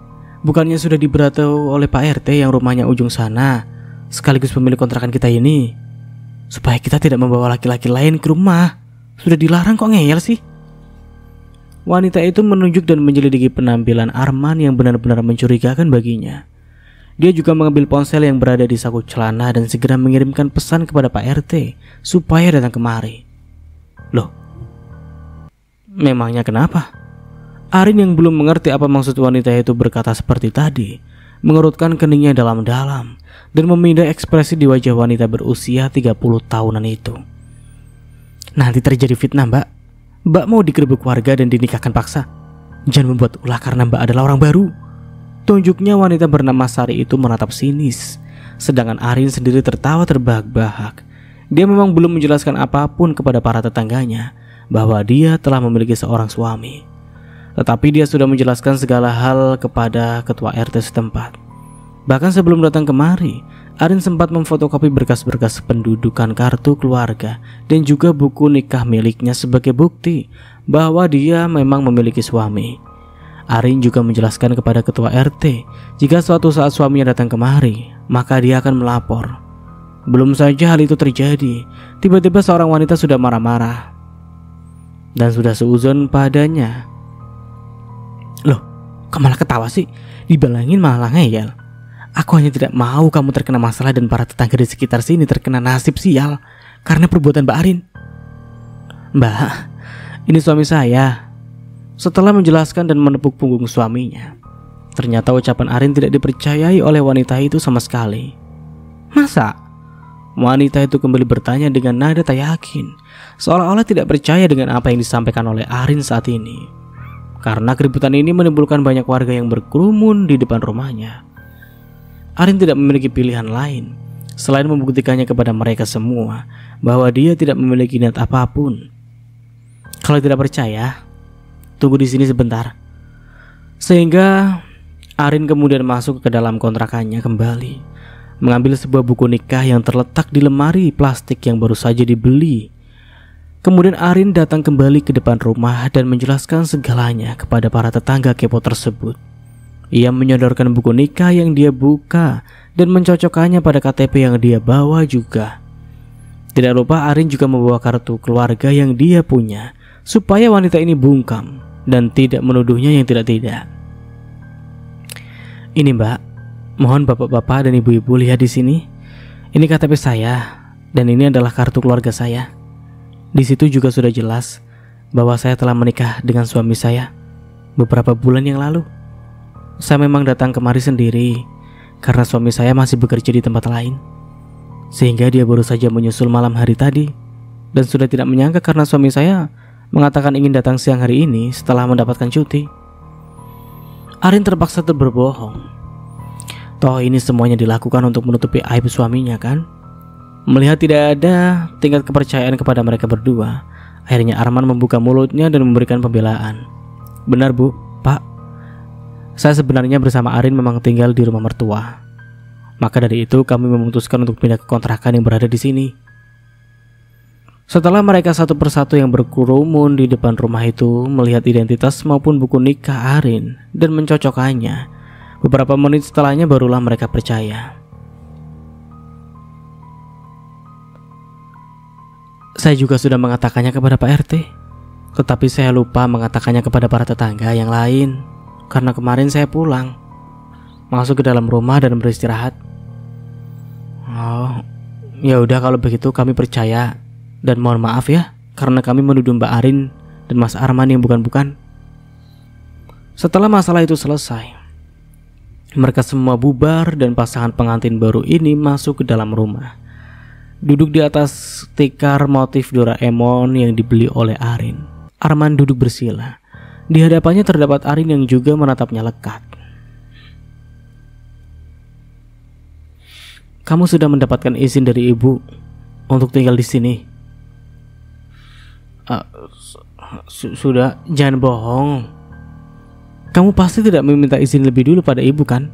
Bukannya sudah diberitahu oleh Pak RT yang rumahnya ujung sana, sekaligus pemilik kontrakan kita ini, supaya kita tidak membawa laki-laki lain ke rumah. Sudah dilarang kok ngeyel sih?" Wanita itu menunjuk dan menyelidiki penampilan Arman yang benar-benar mencurigakan baginya. Dia juga mengambil ponsel yang berada di saku celana dan segera mengirimkan pesan kepada Pak RT supaya datang kemari. Loh, memangnya kenapa? Arin yang belum mengerti apa maksud wanita itu berkata seperti tadi, mengerutkan keningnya dalam-dalam dan memindai ekspresi di wajah wanita berusia 30 tahunan itu. "Nanti terjadi fitnah, Mbak. Mbak mau digerebek warga dan dinikahkan paksa. Jangan membuat ulah karena Mbak adalah orang baru." Tunjuknya wanita bernama Sari itu menatap sinis, sedangkan Arin sendiri tertawa terbahak-bahak. Dia memang belum menjelaskan apapun kepada para tetangganya bahwa dia telah memiliki seorang suami. Tetapi dia sudah menjelaskan segala hal kepada ketua RT setempat. Bahkan sebelum datang kemari, Arin sempat memfotokopi berkas-berkas pendudukan kartu keluarga dan juga buku nikah miliknya sebagai bukti bahwa dia memang memiliki suami. Arin juga menjelaskan kepada ketua RT jika suatu saat suaminya datang kemari, maka dia akan melapor. Belum saja hal itu terjadi, tiba-tiba seorang wanita sudah marah-marah dan sudah seuzon padanya. "Loh, kok malah ketawa sih? Dibilangin malah ngeyel. Aku hanya tidak mau kamu terkena masalah dan para tetangga di sekitar sini terkena nasib sial karena perbuatan Mbak Arin. Mbak, ini suami saya. Setelah menjelaskan dan menepuk punggung suaminya, ternyata ucapan Arin tidak dipercayai oleh wanita itu sama sekali. Masa? Wanita itu kembali bertanya dengan nada tak yakin, seolah-olah tidak percaya dengan apa yang disampaikan oleh Arin saat ini. Karena keributan ini menimbulkan banyak warga yang berkerumun di depan rumahnya. Arin tidak memiliki pilihan lain selain membuktikannya kepada mereka semua bahwa dia tidak memiliki niat apapun. Kalau tidak percaya, tunggu di sini sebentar. Sehingga Arin kemudian masuk ke dalam kontrakannya kembali, mengambil sebuah buku nikah yang terletak di lemari plastik yang baru saja dibeli. Kemudian Arin datang kembali ke depan rumah dan menjelaskan segalanya kepada para tetangga kepo tersebut. Ia menyodorkan buku nikah yang dia buka dan mencocokkannya pada KTP yang dia bawa juga. Tidak lupa Arin juga membawa kartu keluarga yang dia punya, supaya wanita ini bungkam dan tidak menuduhnya yang tidak-tidak. Ini Mbak, mohon bapak-bapak dan ibu-ibu lihat di sini. Ini KTP saya dan ini adalah kartu keluarga saya. Di situ juga sudah jelas bahwa saya telah menikah dengan suami saya beberapa bulan yang lalu. Saya memang datang kemari sendiri karena suami saya masih bekerja di tempat lain, sehingga dia baru saja menyusul malam hari tadi dan sudah tidak menyangka karena suami saya mengatakan ingin datang siang hari ini setelah mendapatkan cuti. Arin terpaksa berbohong. Toh ini semuanya dilakukan untuk menutupi aib suaminya kan? Melihat tidak ada tingkat kepercayaan kepada mereka berdua, akhirnya Arman membuka mulutnya dan memberikan pembelaan. Benar Bu, Pak, saya sebenarnya bersama Arin memang tinggal di rumah mertua. Maka dari itu kami memutuskan untuk pindah ke kontrakan yang berada di sini. Setelah mereka satu persatu yang berkerumun di depan rumah itu melihat identitas maupun buku nikah Arin dan mencocokkannya, beberapa menit setelahnya barulah mereka percaya. Saya juga sudah mengatakannya kepada Pak RT, tetapi saya lupa mengatakannya kepada para tetangga yang lain. Karena kemarin saya pulang, masuk ke dalam rumah dan beristirahat. Oh, ya udah kalau begitu kami percaya dan mohon maaf ya karena kami menuduh Mbak Arin dan Mas Arman yang bukan-bukan. Setelah masalah itu selesai, mereka semua bubar dan pasangan pengantin baru ini masuk ke dalam rumah. Duduk di atas tikar motif Doraemon yang dibeli oleh Arin. Arman duduk bersila. Di hadapannya terdapat Arin yang juga menatapnya lekat. Kamu sudah mendapatkan izin dari ibu untuk tinggal di sini? Sudah, jangan bohong. Kamu pasti tidak meminta izin lebih dulu pada ibu kan?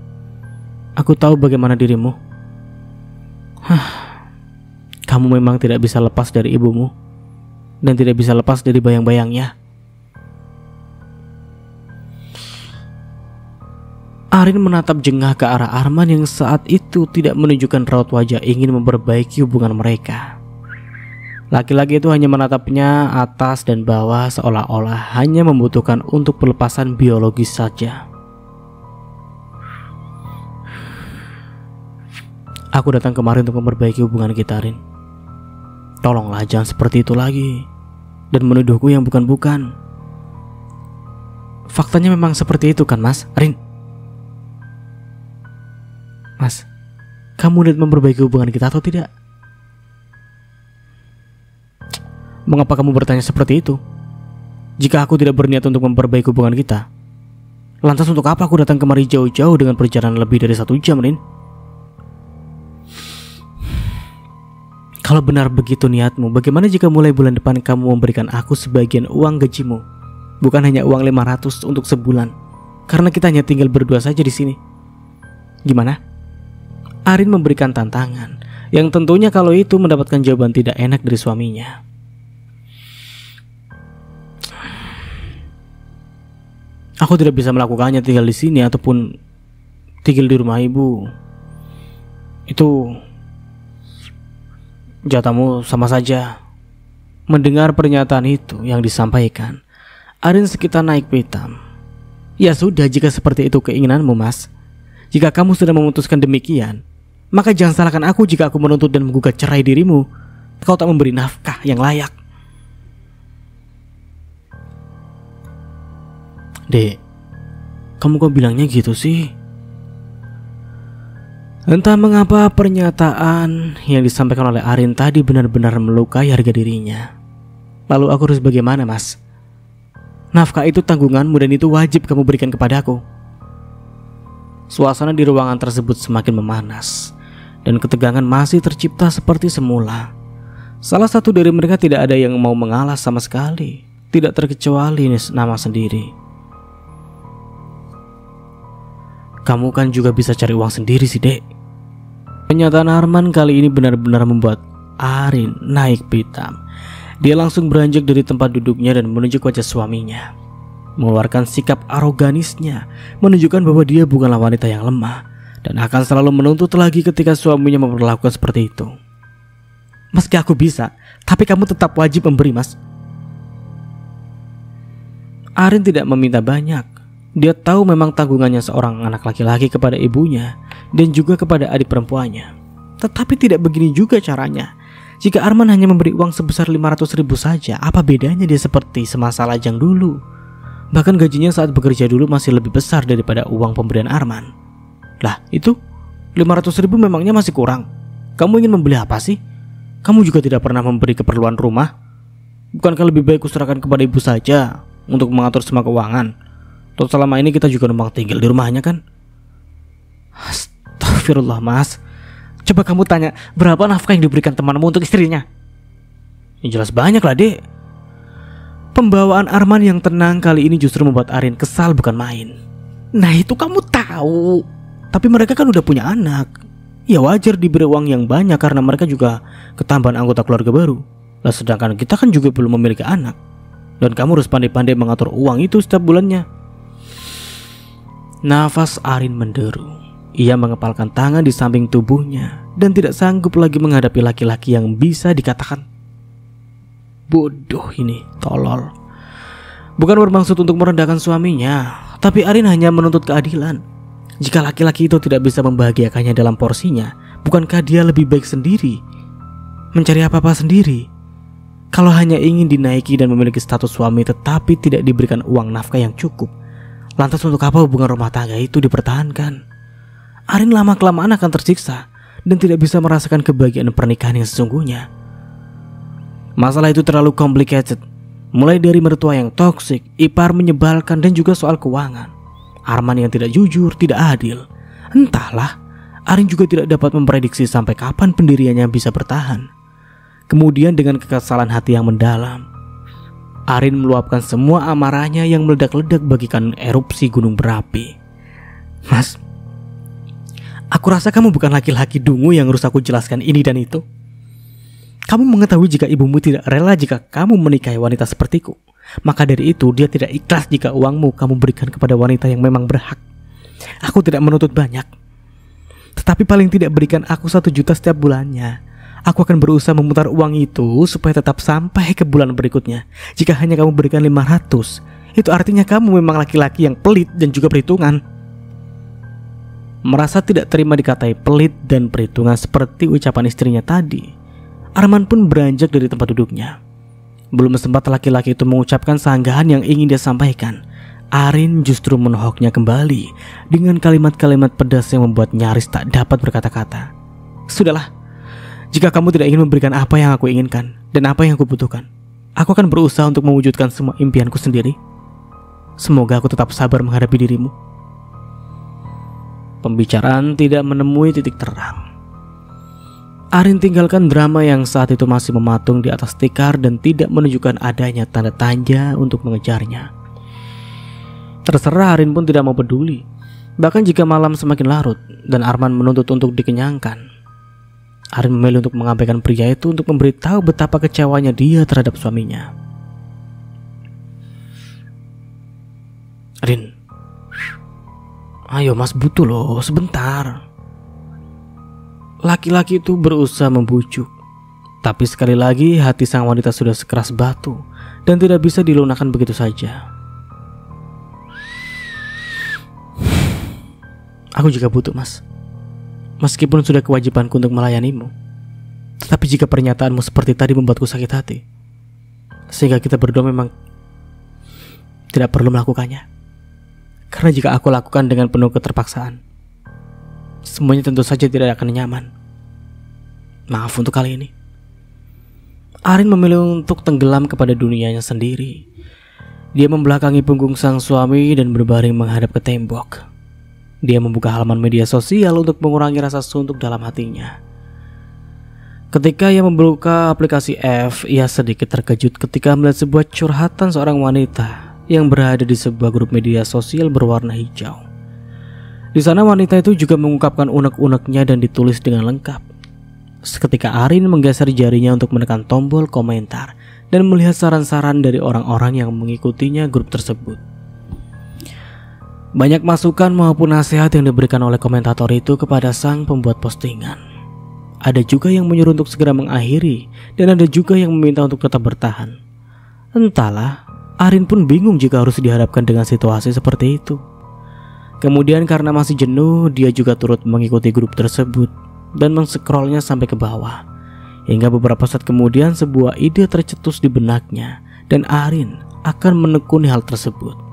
Aku tahu bagaimana dirimu. Kamu memang tidak bisa lepas dari ibumu dan tidak bisa lepas dari bayang-bayangnya. Arin menatap jengah ke arah Arman yang saat itu tidak menunjukkan raut wajah ingin memperbaiki hubungan mereka. Laki-laki itu hanya menatapnya atas dan bawah seolah-olah hanya membutuhkan untuk pelepasan biologis saja. Aku datang kemarin untuk memperbaiki hubungan kita, Rin. Tolonglah jangan seperti itu lagi dan menuduhku yang bukan-bukan. Faktanya memang seperti itu kan, Mas? Rin. Mas, kamu niat memperbaiki hubungan kita atau tidak? Mengapa kamu bertanya seperti itu? Jika aku tidak berniat untuk memperbaiki hubungan kita, lantas untuk apa aku datang kemari jauh-jauh dengan perjalanan lebih dari 1 jam, Rin? Kalau benar begitu niatmu, bagaimana jika mulai bulan depan kamu memberikan aku sebagian uang gajimu? Bukan hanya uang 500 untuk sebulan, karena kita hanya tinggal berdua saja di sini. Gimana? Arin memberikan tantangan, yang tentunya kalau itu mendapatkan jawaban tidak enak dari suaminya. Aku tidak bisa melakukannya tinggal di sini ataupun tinggal di rumah ibu. Itu jatahmu sama saja. Mendengar pernyataan itu yang disampaikan, Arin sekitar naik pitam. Ya sudah, jika seperti itu keinginanmu, Mas. Jika kamu sudah memutuskan demikian, maka jangan salahkan aku jika aku menuntut dan menggugat cerai dirimu. Kau tak memberi nafkah yang layak. Dek, kamu kok bilangnya gitu sih? Entah mengapa pernyataan yang disampaikan oleh Arin tadi benar-benar melukai harga dirinya. Lalu aku harus bagaimana, Mas? Nafkah itu tanggunganmu dan itu wajib kamu berikan kepadaku. Suasana di ruangan tersebut semakin memanas dan ketegangan masih tercipta seperti semula. Salah satu dari mereka tidak ada yang mau mengalah sama sekali, tidak terkecuali Nama sendiri. Kamu kan juga bisa cari uang sendiri sih, Dek. Pernyataan Arman kali ini benar-benar membuat Arin naik pitam. Dia langsung beranjak dari tempat duduknya dan menuju ke wajah suaminya, mengeluarkan sikap aroganisnya, menunjukkan bahwa dia bukanlah wanita yang lemah dan akan selalu menuntut lagi ketika suaminya memperlakukan seperti itu. Meski aku bisa, tapi kamu tetap wajib memberi, Mas. Arin tidak meminta banyak. Dia tahu memang tanggungannya seorang anak laki-laki kepada ibunya dan juga kepada adik perempuannya. Tetapi tidak begini juga caranya. Jika Arman hanya memberi uang sebesar 500.000 saja, apa bedanya dia seperti semasa lajang dulu? Bahkan gajinya saat bekerja dulu masih lebih besar daripada uang pemberian Arman. Lah itu 500.000 memangnya masih kurang? Kamu ingin membeli apa sih? Kamu juga tidak pernah memberi keperluan rumah. Bukankah lebih baik kuserahkan kepada ibu saja untuk mengatur semua keuangan? Toh selama ini kita juga numpang tinggal di rumahnya kan? Astagfirullah, Mas. Coba kamu tanya berapa nafkah yang diberikan temanmu untuk istrinya? Ya jelas banyak lah, Dek. Pembawaan Arman yang tenang kali ini justru membuat Arin kesal bukan main. Nah itu kamu tahu. Tapi mereka kan udah punya anak. Ya wajar diberi uang yang banyak karena mereka juga ketambahan anggota keluarga baru. Nah sedangkan kita kan juga belum memiliki anak. Dan kamu harus pandai-pandai mengatur uang itu setiap bulannya. Nafas Arin menderu. Ia mengepalkan tangan di samping tubuhnya dan tidak sanggup lagi menghadapi laki-laki yang bisa dikatakan bodoh ini, tolol. Bukan bermaksud untuk merendahkan suaminya, tapi Arin hanya menuntut keadilan. Jika laki-laki itu tidak bisa membahagiakannya dalam porsinya, bukankah dia lebih baik sendiri? Mencari apa-apa sendiri? Kalau hanya ingin dinaiki dan memiliki status suami tetapi tidak diberikan uang nafkah yang cukup, lantas untuk apa hubungan rumah tangga itu dipertahankan? Arin lama-kelamaan akan tersiksa dan tidak bisa merasakan kebahagiaan pernikahan yang sesungguhnya. Masalah itu terlalu complicated. Mulai dari mertua yang toksik, ipar menyebalkan, dan juga soal keuangan. Arman yang tidak jujur, tidak adil. Entahlah, Arin juga tidak dapat memprediksi sampai kapan pendiriannya bisa bertahan. Kemudian dengan kekesalan hati yang mendalam, Arin meluapkan semua amarahnya yang meledak-ledak bagikan erupsi gunung berapi. Mas, aku rasa kamu bukan laki-laki dungu yang harus aku jelaskan ini dan itu. Kamu mengetahui jika ibumu tidak rela jika kamu menikahi wanita sepertiku. Maka dari itu dia tidak ikhlas jika uangmu kamu berikan kepada wanita yang memang berhak. Aku tidak menuntut banyak, tetapi paling tidak berikan aku 1 juta setiap bulannya. Aku akan berusaha memutar uang itu supaya tetap sampai ke bulan berikutnya. Jika hanya kamu berikan 500, itu artinya kamu memang laki-laki yang pelit dan juga perhitungan. Merasa tidak terima dikatai pelit dan perhitungan seperti ucapan istrinya tadi, Arman pun beranjak dari tempat duduknya. Belum sempat laki-laki itu mengucapkan sanggahan yang ingin dia sampaikan, Arin justru menohoknya kembali dengan kalimat-kalimat pedas yang membuat nyaris tak dapat berkata-kata. Sudahlah, jika kamu tidak ingin memberikan apa yang aku inginkan dan apa yang aku butuhkan, aku akan berusaha untuk mewujudkan semua impianku sendiri. Semoga aku tetap sabar menghadapi dirimu. Pembicaraan tidak menemui titik terang. Arin tinggalkan drama yang saat itu masih mematung di atas tikar dan tidak menunjukkan adanya tanda tanya untuk mengejarnya. Terserah, Arin pun tidak mau peduli. Bahkan jika malam semakin larut dan Arman menuntut untuk dikenyangkan, Arin memilih untuk mengabaikan pria itu untuk memberitahu betapa kecewanya dia terhadap suaminya. Arin, ayo mas, butuh loh, sebentar. Laki-laki itu berusaha membujuk, tapi sekali lagi hati sang wanita sudah sekeras batu dan tidak bisa dilunakkan begitu saja. Aku juga butuh, Mas. Meskipun sudah kewajibanku untuk melayanimu, tetapi jika pernyataanmu seperti tadi membuatku sakit hati, sehingga kita berdua memang tidak perlu melakukannya. Karena jika aku lakukan dengan penuh keterpaksaan, semuanya tentu saja tidak akan nyaman. Maaf untuk kali ini. Arin memilih untuk tenggelam kepada dunianya sendiri. Dia membelakangi punggung sang suami dan berbaring menghadap ke tembok. Dia membuka halaman media sosial untuk mengurangi rasa suntuk dalam hatinya. Ketika ia membuka aplikasi F, ia sedikit terkejut ketika melihat sebuah curhatan seorang wanita yang berada di sebuah grup media sosial berwarna hijau. Di sana wanita itu juga mengungkapkan unek-uneknya dan ditulis dengan lengkap. Seketika Arin menggeser jarinya untuk menekan tombol komentar dan melihat saran-saran dari orang-orang yang mengikutinya grup tersebut. Banyak masukan maupun nasihat yang diberikan oleh komentator itu kepada sang pembuat postingan. Ada juga yang menyuruh untuk segera mengakhiri, dan ada juga yang meminta untuk tetap bertahan. Entahlah, Arin pun bingung jika harus dihadapkan dengan situasi seperti itu. Kemudian karena masih jenuh, dia juga turut mengikuti grup tersebut dan men-scrollnya sampai ke bawah. Hingga beberapa saat kemudian sebuah ide tercetus di benaknya, dan Arin akan menekuni hal tersebut.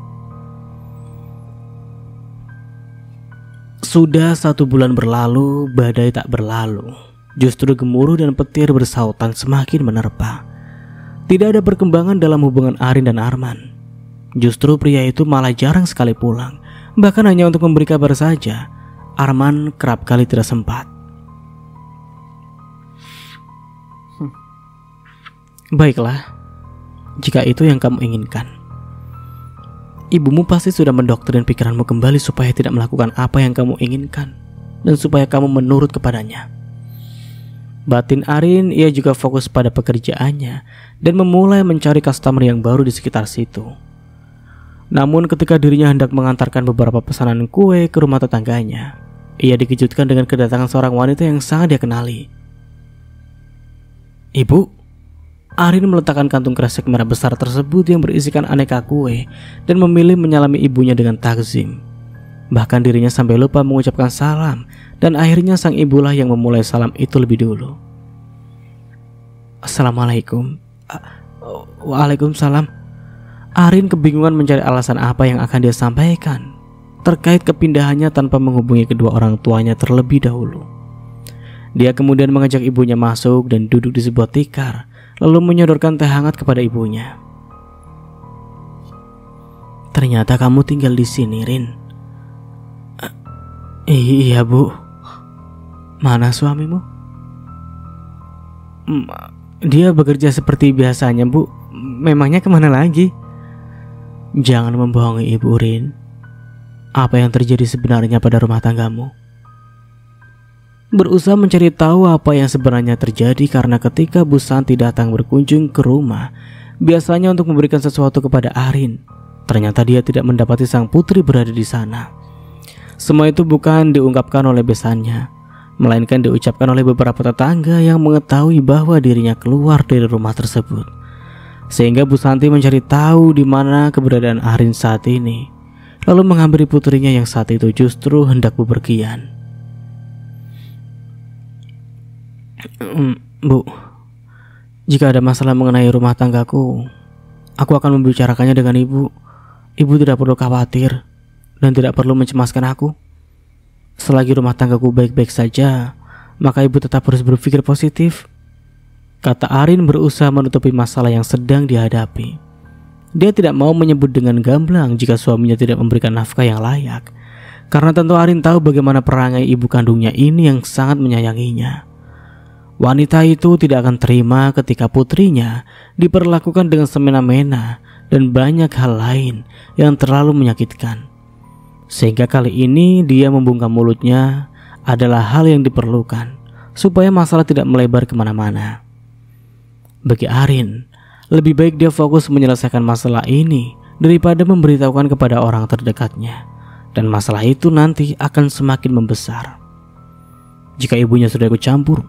Sudah 1 bulan berlalu, badai tak berlalu. Justru gemuruh dan petir bersautan semakin menerpa. Tidak ada perkembangan dalam hubungan Arin dan Arman. Justru pria itu malah jarang sekali pulang. Bahkan hanya untuk memberi kabar saja. Arman kerap kali tidak sempat. Baiklah, jika itu yang kamu inginkan. Ibumu pasti sudah mendoktrin pikiranmu kembali supaya tidak melakukan apa yang kamu inginkan, dan supaya kamu menurut kepadanya. Batin Arin, ia juga fokus pada pekerjaannya dan memulai mencari customer yang baru di sekitar situ. Namun ketika dirinya hendak mengantarkan beberapa pesanan kue ke rumah tetangganya, ia dikejutkan dengan kedatangan seorang wanita yang sangat dia kenali. Ibu. Arin meletakkan kantung kresek merah besar tersebut yang berisikan aneka kue dan memilih menyalami ibunya dengan takzim. Bahkan dirinya sampai lupa mengucapkan salam, dan akhirnya sang ibulah yang memulai salam itu lebih dulu. Assalamualaikum. Waalaikumsalam. Arin kebingungan mencari alasan apa yang akan dia sampaikan terkait kepindahannya tanpa menghubungi kedua orang tuanya terlebih dahulu. Dia kemudian mengajak ibunya masuk dan duduk di sebuah tikar, lalu menyodorkan teh hangat kepada ibunya. Ternyata kamu tinggal di sini, Rin. Iya, Bu. Mana suamimu? Dia bekerja seperti biasanya, Bu. Memangnya kemana lagi? Jangan membohongi Ibu, Rin. Apa yang terjadi sebenarnya pada rumah tanggamu? Berusaha mencari tahu apa yang sebenarnya terjadi karena ketika Bu Santi datang berkunjung ke rumah, biasanya untuk memberikan sesuatu kepada Arin, ternyata dia tidak mendapati sang putri berada di sana. Semua itu bukan diungkapkan oleh besannya, melainkan diucapkan oleh beberapa tetangga yang mengetahui bahwa dirinya keluar dari rumah tersebut. Sehingga Bu Santi mencari tahu di mana keberadaan Arin saat ini, lalu menghampiri putrinya yang saat itu justru hendak bepergian. Bu, jika ada masalah mengenai rumah tanggaku, aku akan membicarakannya dengan Ibu. Ibu tidak perlu khawatir dan tidak perlu mencemaskan aku. Selagi rumah tanggaku baik-baik saja, maka Ibu tetap harus berpikir positif, kata Arin berusaha menutupi masalah yang sedang dihadapi. Dia tidak mau menyebut dengan gamblang jika suaminya tidak memberikan nafkah yang layak, karena tentu Arin tahu bagaimana perangai ibu kandungnya ini yang sangat menyayanginya. Wanita itu tidak akan terima ketika putrinya diperlakukan dengan semena-mena dan banyak hal lain yang terlalu menyakitkan. Sehingga kali ini dia membungkam mulutnya adalah hal yang diperlukan supaya masalah tidak melebar kemana-mana. Bagi Arin, lebih baik dia fokus menyelesaikan masalah ini daripada memberitahukan kepada orang terdekatnya, dan masalah itu nanti akan semakin membesar. Jika ibunya sudah ikut campur,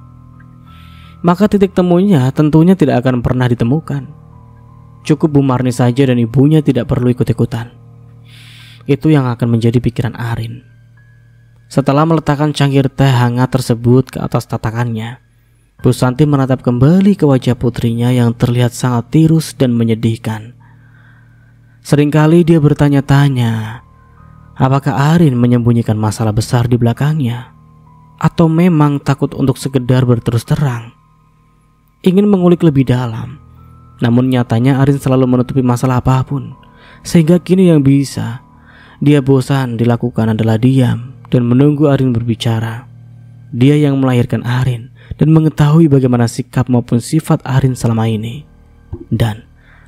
maka titik temunya tentunya tidak akan pernah ditemukan. Cukup Bu Marni saja dan ibunya tidak perlu ikut-ikutan. Itu yang akan menjadi pikiran Arin. Setelah meletakkan cangkir teh hangat tersebut ke atas tatakannya, Bu Santi menatap kembali ke wajah putrinya yang terlihat sangat tirus dan menyedihkan. Seringkali dia bertanya-tanya, apakah Arin menyembunyikan masalah besar di belakangnya? Atau memang takut untuk sekedar berterus terang? Ingin mengulik lebih dalam, namun nyatanya Arin selalu menutupi masalah apapun. Sehingga kini yang bisa dia bosan dilakukan adalah diam dan menunggu Arin berbicara. Dia yang melahirkan Arin dan mengetahui bagaimana sikap maupun sifat Arin selama ini. Dan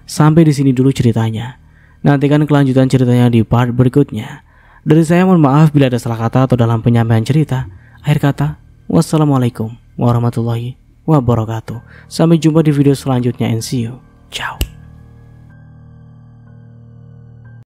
sampai di sini dulu ceritanya. Nantikan kelanjutan ceritanya di part berikutnya. Dari saya mohon maaf bila ada salah kata atau dalam penyampaian cerita. Akhir kata, wassalamualaikum warahmatullahi wabarakatuh. Sampai jumpa di video selanjutnya and see you. Ciao.